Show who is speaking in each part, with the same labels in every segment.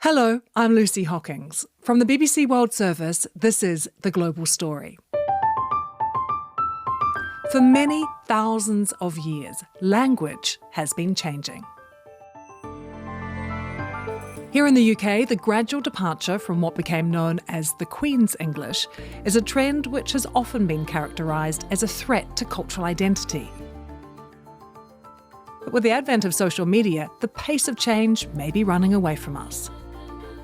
Speaker 1: Hello, I'm Lucy Hockings. From the BBC World Service, this is The Global Story. For many thousands of years, language has been changing. Here in the UK, the gradual departure from what became known as the Queen's English is a trend which has often been characterised as a threat to cultural identity. But with the advent of social media, the pace of change may be running away from us.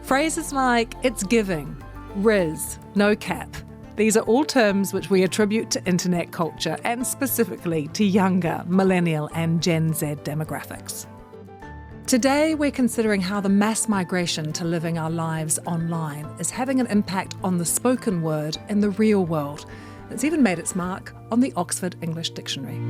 Speaker 1: Phrases like "it's giving," "riz," "no cap," these are all terms which we attribute to internet culture and specifically to younger millennial and Gen Z demographics. Today, we're considering how the mass migration to living our lives online is having an impact on the spoken word in the real world. It's even made its mark on the Oxford English Dictionary.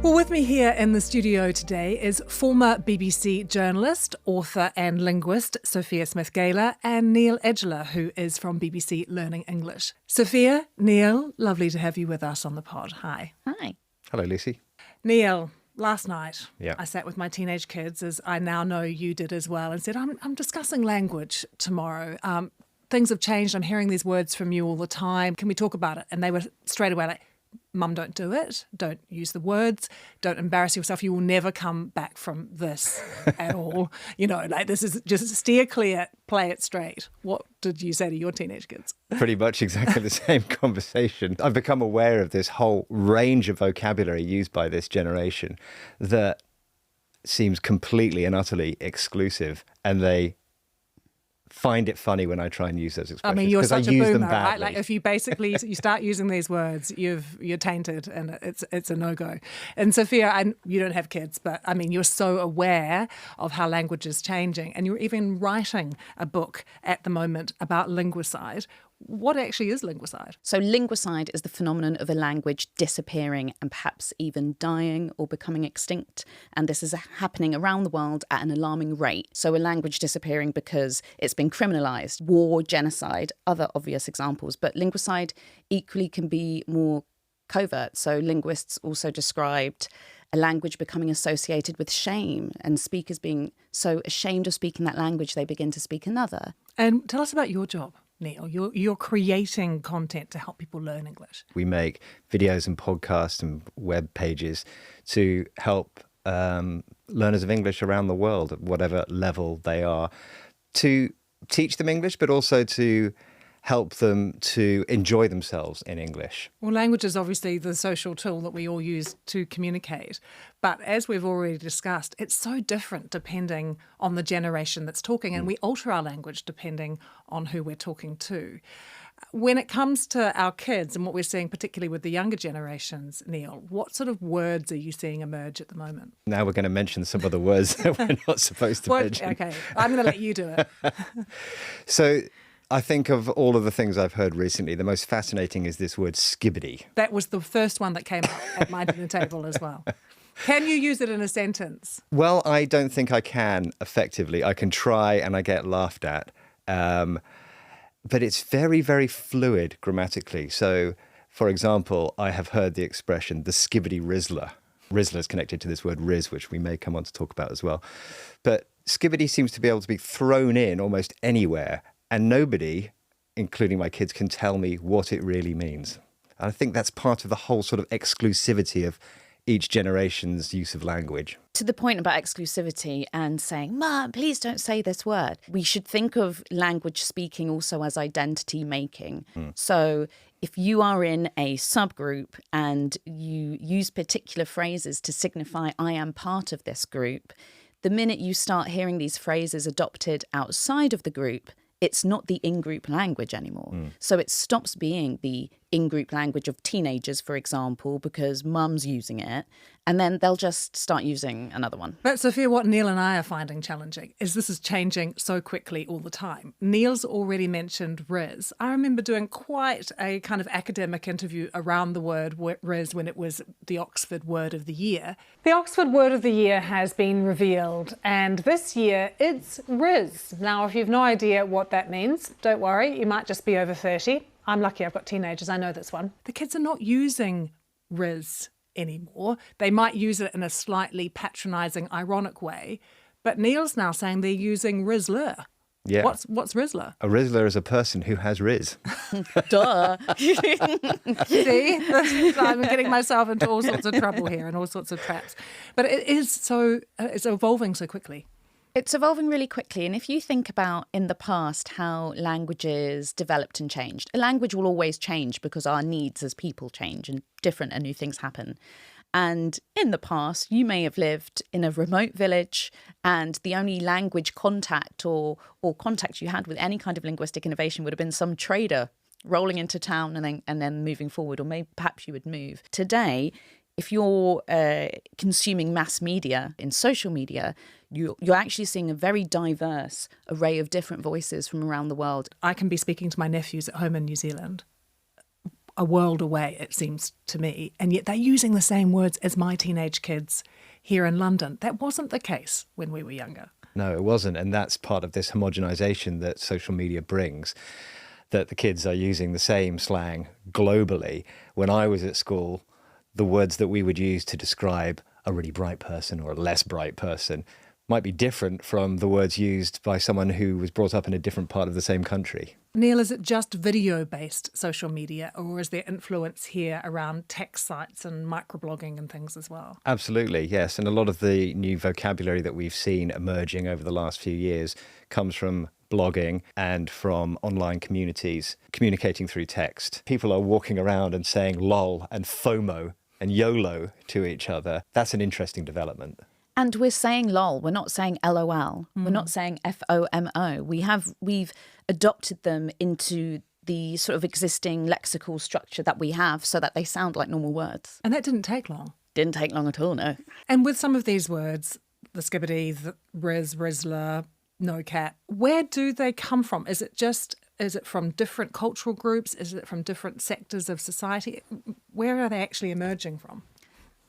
Speaker 1: Well, with me here in the studio today is former BBC journalist, author and linguist Sophia Smith-Gaylor and Neil Edgeler, who is from BBC Learning English. Sophia, Neil, lovely to have you with us on the pod. Hi.
Speaker 2: Hi.
Speaker 3: Hello, Lucy.
Speaker 1: Neil, last night
Speaker 3: Yeah.
Speaker 1: I sat with my teenage kids, as I now know you did as well, and said, I'm discussing language tomorrow. Things have changed. I'm hearing these words from you all the time. Can we talk about it? And they were straight away like, Mum, don't do it. Don't use the words. Don't embarrass yourself. You will never come back from this at all. This is just steer clear, play it straight. What did you say to your teenage kids?
Speaker 3: Pretty much exactly the same conversation. I've become aware of this whole range of vocabulary used by this generation that seems completely and utterly exclusive, and they find it funny when I try and use those expressions.
Speaker 1: I mean, you're such a boomer, right?
Speaker 3: badly.
Speaker 1: Like if you basically you start using these words, you're tainted, and it's a no-go. And Sophia, you don't have kids, but I mean, you're so aware of how language is changing, and you're even writing a book at the moment about linguicide. What actually is linguicide?
Speaker 2: So linguicide is the phenomenon of a language disappearing and perhaps even dying or becoming extinct. And this is happening around the world at an alarming rate. So a language disappearing because it's been criminalised, war, genocide, other obvious examples. But linguicide equally can be more covert. So linguists also described a language becoming associated with shame and speakers being so ashamed of speaking that language they begin to speak another.
Speaker 1: And tell us about your job, Neil. You're creating content to help people learn English.
Speaker 3: We make videos and podcasts and web pages to help learners of English around the world, at whatever level they are, to teach them English, but also to help them to enjoy themselves in English.
Speaker 1: Well, language is obviously the social tool that we all use to communicate. But as we've already discussed, it's so different depending on the generation that's talking, and we alter our language depending on who we're talking to. When it comes to our kids and what we're seeing, particularly with the younger generations, Neil, what sort of words are you seeing emerge at the moment?
Speaker 3: Now we're going to mention some of the words that we're not supposed to mention.
Speaker 1: Okay, I'm going to let you do it.
Speaker 3: So I think of all of the things I've heard recently, the most fascinating is this word skibbity.
Speaker 1: That was the first one that came up at my dinner table as well. Can you use it in a sentence?
Speaker 3: Well, I don't think I can effectively. I can try and I get laughed at. But it's very, very fluid grammatically. So, for example, I have heard the expression, the skibbity rizzler. Rizzler is connected to this word riz, which we may come on to talk about as well. But skibbity seems to be able to be thrown in almost anywhere, and nobody, including my kids, can tell me what it really means. And I think that's part of the whole sort of exclusivity of each generation's use of language.
Speaker 2: To the point about exclusivity and saying, Mum, please don't say this word. We should think of language speaking also as identity making. So if you are in a subgroup and you use particular phrases to signify I am part of this group, the minute you start hearing these phrases adopted outside of the group, it's not the in-group language anymore. So it stops being the in-group language of teenagers, for example, because mum's using it, and then they'll just start using another one.
Speaker 1: But Sophia, what Neil and I are finding challenging is this is changing so quickly all the time. Neil's already mentioned riz. I remember doing quite a kind of academic interview around the word riz when it was the Oxford Word of the Year. The Oxford Word of the Year has been revealed, and this year it's riz. Now, if you've no idea what that means, don't worry, you might just be over 30. I'm lucky I've got teenagers, I know this one. The kids are not using Riz anymore. They might use it in a slightly patronising, ironic way. But Neil's now saying they're using Rizler.
Speaker 3: Yeah.
Speaker 1: What's Rizler?
Speaker 3: A Rizzler is a person who has Riz.
Speaker 2: Duh.
Speaker 1: See, I'm getting myself into all sorts of trouble here and all sorts of traps. But it is so, it's evolving so quickly.
Speaker 2: It's evolving really quickly. And if you think about in the past how languages developed and changed, a language will always change because our needs as people change and different and new things happen. And in the past, you may have lived in a remote village and the only language contact or contact you had with any kind of linguistic innovation would have been some trader rolling into town and then moving forward, or maybe perhaps you would move. Today, if you're consuming mass media in social media, you're actually seeing a very diverse array of different voices from around the world.
Speaker 1: I can be speaking to my nephews at home in New Zealand, a world away, it seems to me, and yet they're using the same words as my teenage kids here in London. That wasn't the case when we were younger.
Speaker 3: No, it wasn't. And that's part of this homogenization that social media brings, that the kids are using the same slang globally. When I was at school, the words that we would use to describe a really bright person or a less bright person might be different from the words used by someone who was brought up in a different part of the same country.
Speaker 1: Neil, is it just video-based social media, or is there influence here around text sites and microblogging and things as well?
Speaker 3: Absolutely, yes. And a lot of the new vocabulary that we've seen emerging over the last few years comes from blogging and from online communities communicating through text. People are walking around and saying lol and FOMO and YOLO to each other. That's an interesting development.
Speaker 2: And we're saying lol, we're not saying LOL, we're not saying FOMO. We've adopted them into the sort of existing lexical structure that we have so that they sound like normal words.
Speaker 1: And that didn't take long.
Speaker 2: Didn't take long at all, no.
Speaker 1: And with some of these words, the skibbity, the Riz, Rizler, no cat, where do they come from? Is it from different cultural groups? Is it from different sectors of society? Where are they actually emerging from?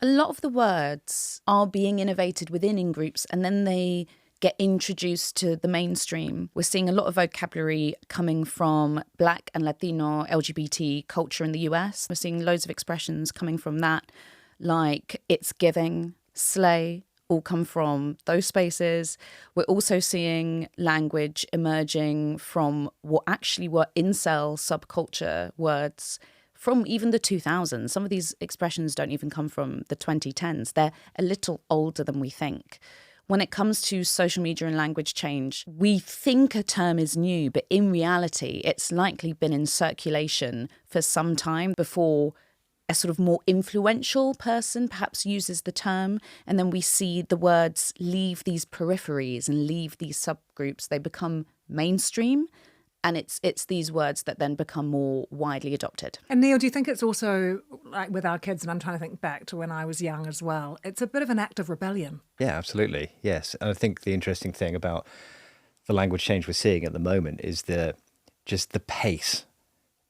Speaker 2: A lot of the words are being innovated within in-groups and then they get introduced to the mainstream. We're seeing a lot of vocabulary coming from Black and Latino LGBT culture in the US. We're seeing loads of expressions coming from that, like it's giving, slay, all come from those spaces. We're also seeing language emerging from what actually were incel subculture words from even the 2000s. Some of these expressions don't even come from the 2010s. They're a little older than we think. When it comes to social media and language change, we think a term is new, but in reality, it's likely been in circulation for some time before a sort of more influential person perhaps uses the term. And then we see the words leave these peripheries and leave these subgroups. They become mainstream. And it's these words that then become more widely adopted.
Speaker 1: And Neil, do you think it's also, like with our kids, and I'm trying to think back to when I was young as well, it's a bit of an act of rebellion?
Speaker 3: Yeah, absolutely. Yes. And I think the interesting thing about the language change we're seeing at the moment is just the pace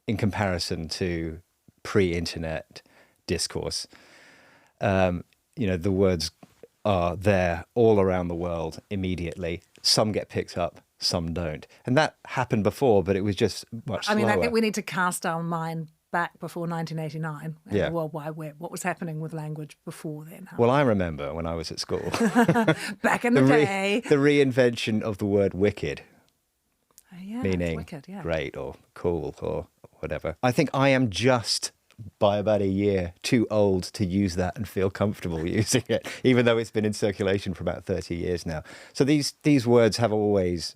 Speaker 3: in comparison to pre-internet discourse. The words are there all around the world immediately. Some get picked up, some don't. And that happened before, but it was just much slower.
Speaker 1: I think we need to cast our mind back before 1989 and
Speaker 3: Yeah.
Speaker 1: the World Wide Web. What was happening with language before then?
Speaker 3: Well, I remember when I was at school.
Speaker 1: Back in the day.
Speaker 3: The reinvention of the word wicked,
Speaker 1: Yeah,
Speaker 3: meaning
Speaker 1: wicked, yeah.
Speaker 3: great or cool or whatever. I think I am just by about a year too old to use that and feel comfortable using it, even though it's been in circulation for about 30 years now. So these words have always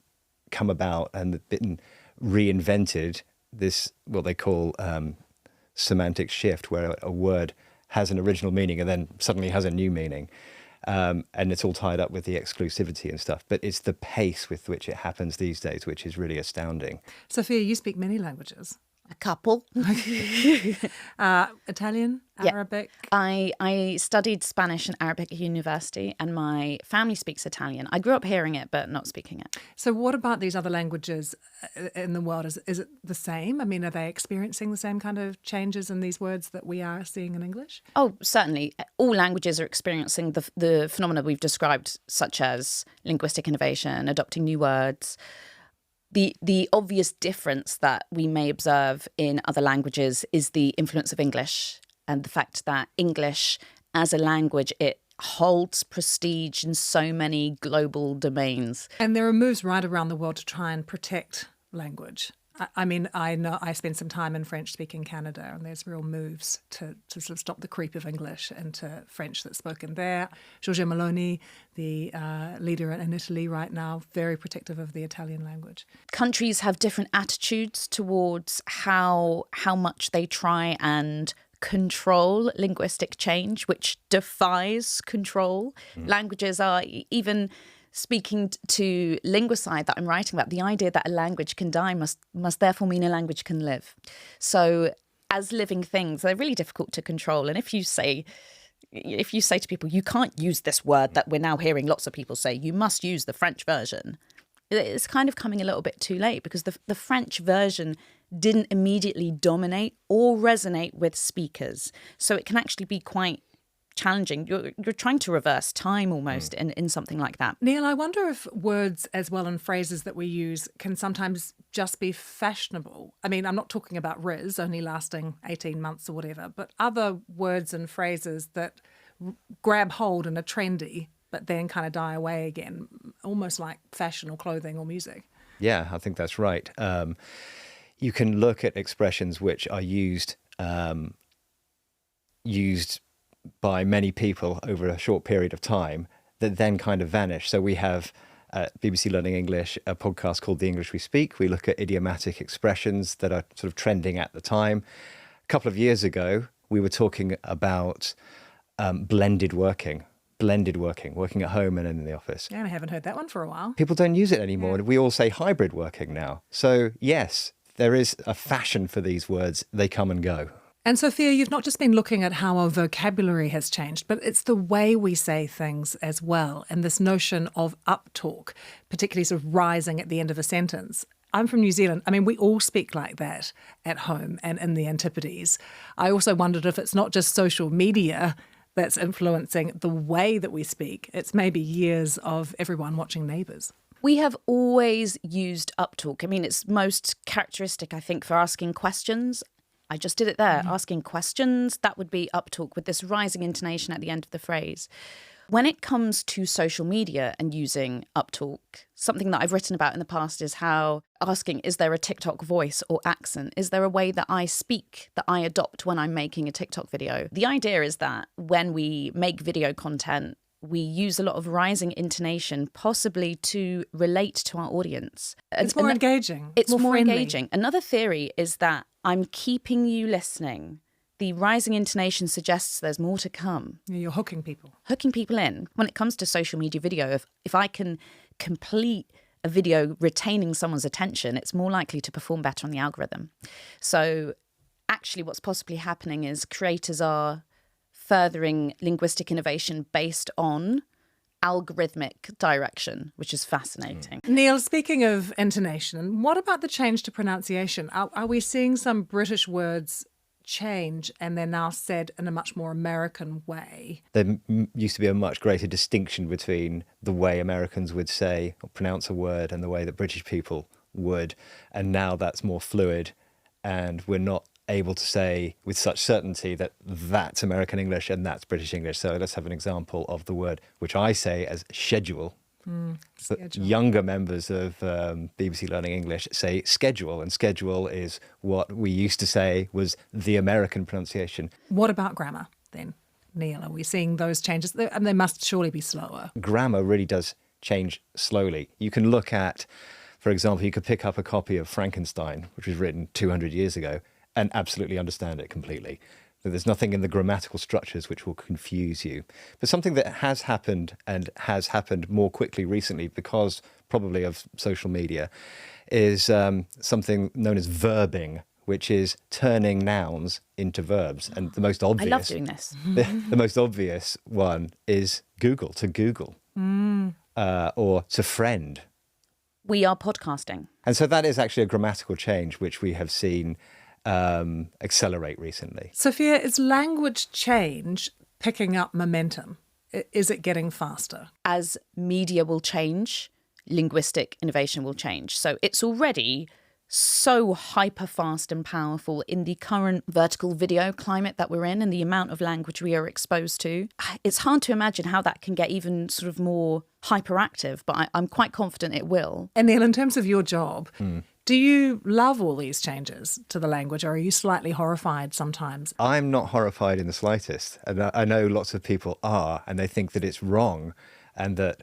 Speaker 3: come about and been reinvented, this what they call semantic shift, where a word has an original meaning and then suddenly has a new meaning. And it's all tied up with the exclusivity and stuff. But it's the pace with which it happens these days, which is really astounding.
Speaker 1: Sophia, you speak many languages.
Speaker 2: A couple.
Speaker 1: Italian,
Speaker 2: Yeah.
Speaker 1: Arabic.
Speaker 2: I studied Spanish and Arabic at university, and my family speaks Italian. I grew up hearing it, but not speaking it.
Speaker 1: So what about these other languages in the world? Is it the same? I mean, are they experiencing the same kind of changes in these words that we are seeing in English?
Speaker 2: Oh, certainly. All languages are experiencing the phenomena we've described, such as linguistic innovation, adopting new words. The obvious difference that we may observe in other languages is the influence of English and the fact that English as a language, it holds prestige in so many global domains.
Speaker 1: And there are moves right around the world to try and protect language. I mean, I know I spent some time in French-speaking Canada, and there's real moves to sort of stop the creep of English into French that's spoken there. Giorgia Meloni, the leader in Italy right now, very protective of the Italian language.
Speaker 2: Countries have different attitudes towards how much they try and control linguistic change, which defies control. Languages are even... Speaking to Linguicide that I'm writing about, the idea that a language can die must therefore mean a language can live. So as living things, they're really difficult to control. And if you say to people, you can't use this word that we're now hearing lots of people say, you must use the French version, it's kind of coming a little bit too late, because the French version didn't immediately dominate or resonate with speakers. So it can actually be quite challenging. You're trying to reverse time almost in something like that.
Speaker 1: Neil, I wonder if words as well and phrases that we use can sometimes just be fashionable. I mean, I'm not talking about Riz only lasting 18 months or whatever, but other words and phrases that grab hold and are trendy but then kind of die away again, almost like fashion or clothing or music.
Speaker 3: Yeah, I think that's right. You can look at expressions which are used by many people over a short period of time that then kind of vanish. So we have BBC Learning English, a podcast called The English We Speak. We look at idiomatic expressions that are sort of trending at the time. A couple of years ago, we were talking about blended working, working at home and in the office.
Speaker 1: Yeah, I haven't heard that one for a while.
Speaker 3: People don't use it anymore. Yeah. We all say hybrid working now. So yes, there is a fashion for these words. They come and go.
Speaker 1: And Sophia, you've not just been looking at how our vocabulary has changed, but it's the way we say things as well. And this notion of uptalk, particularly sort of rising at the end of a sentence. I'm from New Zealand. I mean, we all speak like that at home and in the Antipodes. I also wondered if it's not just social media that's influencing the way that we speak. It's maybe years of everyone watching Neighbours.
Speaker 2: We have always used uptalk. I mean, it's most characteristic, I think, for asking questions. I just did it there, asking questions. That would be uptalk with this rising intonation at the end of the phrase. When it comes to social media and using uptalk, something that I've written about in the past is how asking, is there a TikTok voice or accent? Is there a way that I speak, that I adopt when I'm making a TikTok video? The idea is that when we make video content, we use a lot of rising intonation, possibly to relate to our audience.
Speaker 1: It's more engaging.
Speaker 2: It's more
Speaker 1: friendly.
Speaker 2: Engaging. Another theory is that I'm keeping you listening. The rising intonation suggests there's more to come.
Speaker 1: You're hooking people.
Speaker 2: Hooking people in. When it comes to social media video, if I can complete a video retaining someone's attention, it's more likely to perform better on the algorithm. So actually what's possibly happening is creators are furthering linguistic innovation based on algorithmic direction, which is fascinating.
Speaker 1: Neil, speaking of intonation, what about the change to pronunciation? Are we seeing some British words change and they're now said in a much more American way?
Speaker 3: There used to be a much greater distinction between the way Americans would say or pronounce a word and the way that British people would. And now that's more fluid and we're not able to say with such certainty that that's American English and that's British English. So let's have an example of the word which I say as schedule.
Speaker 1: Schedule.
Speaker 3: Younger members of BBC Learning English say schedule, and schedule is what we used to say was the American pronunciation.
Speaker 1: What about grammar then, Neil? Are we seeing those changes? They must surely be slower.
Speaker 3: Grammar really does change slowly. You can look at, for example, you could pick up a copy of Frankenstein, which was written 200 years ago, and absolutely understand it completely. There's nothing in the grammatical structures which will confuse you. But something that has happened and has happened more quickly recently because probably of social media is something known as verbing, which is turning nouns into verbs. And the most obvious...
Speaker 2: I love doing this.
Speaker 3: The most obvious one is Google, to Google, or to friend.
Speaker 2: We are podcasting.
Speaker 3: And so that is actually a grammatical change which we have seen accelerate recently.
Speaker 1: Sophia, is language change picking up momentum? Is it getting faster?
Speaker 2: As media will change, linguistic innovation will change. So it's already so hyper fast and powerful in the current vertical video climate that we're in and the amount of language we are exposed to. It's hard to imagine how that can get even sort of more hyperactive, but I'm quite confident it will.
Speaker 1: And Neil, in terms of your job, do you love all these changes to the language, or are you slightly horrified sometimes?
Speaker 3: I'm not horrified in the slightest. And I know lots of people are, and they think that it's wrong and that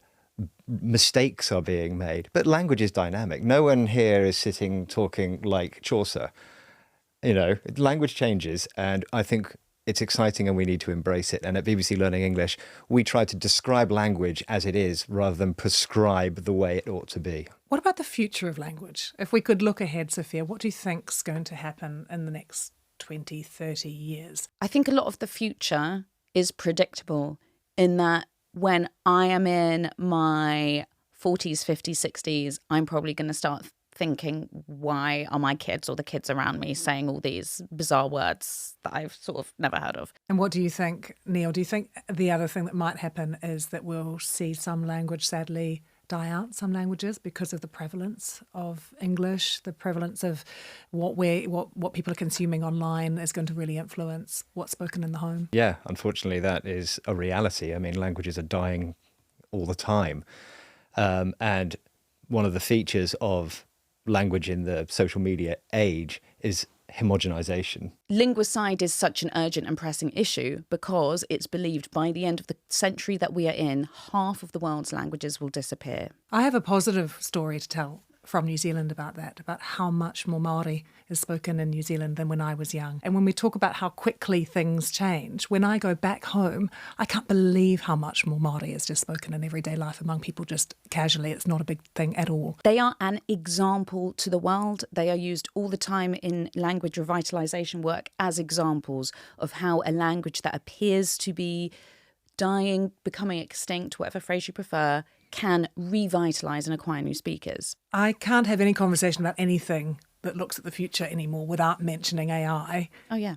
Speaker 3: mistakes are being made. But language is dynamic. No one here is sitting talking like Chaucer. You know, language changes, and I think it's exciting and we need to embrace it. And at BBC Learning English, we try to describe language as it is rather than prescribe the way it ought to be.
Speaker 1: What about the future of language? If we could look ahead, Sophia, what do you think's going to happen in the next 20, 30 years?
Speaker 2: I think a lot of the future is predictable in that when I am in my 40s, 50s, 60s, I'm probably going to start thinking, why are my kids or the kids around me saying all these bizarre words that I've sort of never heard of?
Speaker 1: And what do you think, Neil? Do you think the other thing that might happen is that we'll see some language sadly die out, some languages, because of the prevalence of English, the prevalence of what people are consuming online is going to really influence what's spoken in the home?
Speaker 3: Yeah, unfortunately, that is a reality. I mean, languages are dying all the time. And one of the features of language in the social media age is homogenization.
Speaker 2: Linguicide is such an urgent and pressing issue because it's believed by the end of the century that we are in, half of the world's languages will disappear.
Speaker 1: I have a positive story to tell from New Zealand about that, about how much more Māori is spoken in New Zealand than when I was young. And when we talk about how quickly things change, when I go back home, I can't believe how much more Māori is just spoken in everyday life among people just casually. It's not a big thing at all.
Speaker 2: They are an example to the world. They are used all the time in language revitalisation work as examples of how a language that appears to be dying, becoming extinct, whatever phrase you prefer, can revitalise and acquire new speakers.
Speaker 1: I can't have any conversation about anything that looks at the future anymore without mentioning AI.
Speaker 2: Oh, yeah.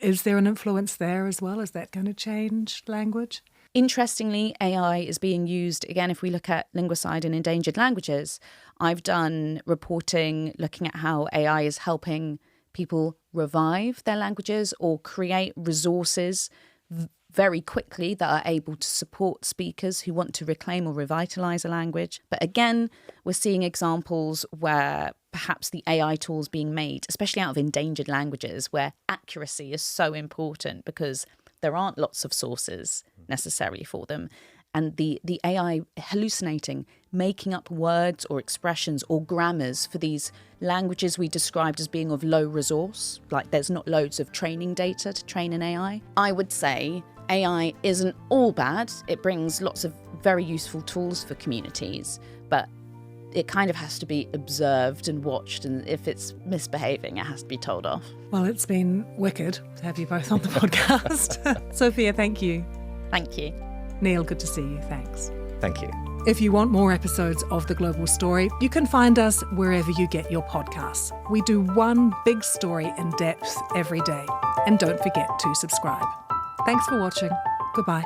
Speaker 1: Is there an influence there as well? Is that going to change language?
Speaker 2: Interestingly, AI is being used, again, if we look at linguicide and endangered languages, I've done reporting looking at how AI is helping people revive their languages or create resources very quickly that are able to support speakers who want to reclaim or revitalise a language. But again, we're seeing examples where perhaps the AI tools being made, especially out of endangered languages, where accuracy is so important because there aren't lots of sources necessary for them. And the AI hallucinating, making up words or expressions or grammars for these languages we described as being of low resource, like there's not loads of training data to train an AI. I would say AI isn't all bad. It brings lots of very useful tools for communities, but it kind of has to be observed and watched, and if it's misbehaving, it has to be told off.
Speaker 1: Well, it's been wicked to have you both on the podcast. Sophia, thank you.
Speaker 2: Thank you.
Speaker 1: Neil, good to see you. Thanks.
Speaker 3: Thank you.
Speaker 1: If you want more episodes of The Global Story, you can find us wherever you get your podcasts. We do one big story in depth every day. And don't forget to subscribe. Thanks for watching. Goodbye.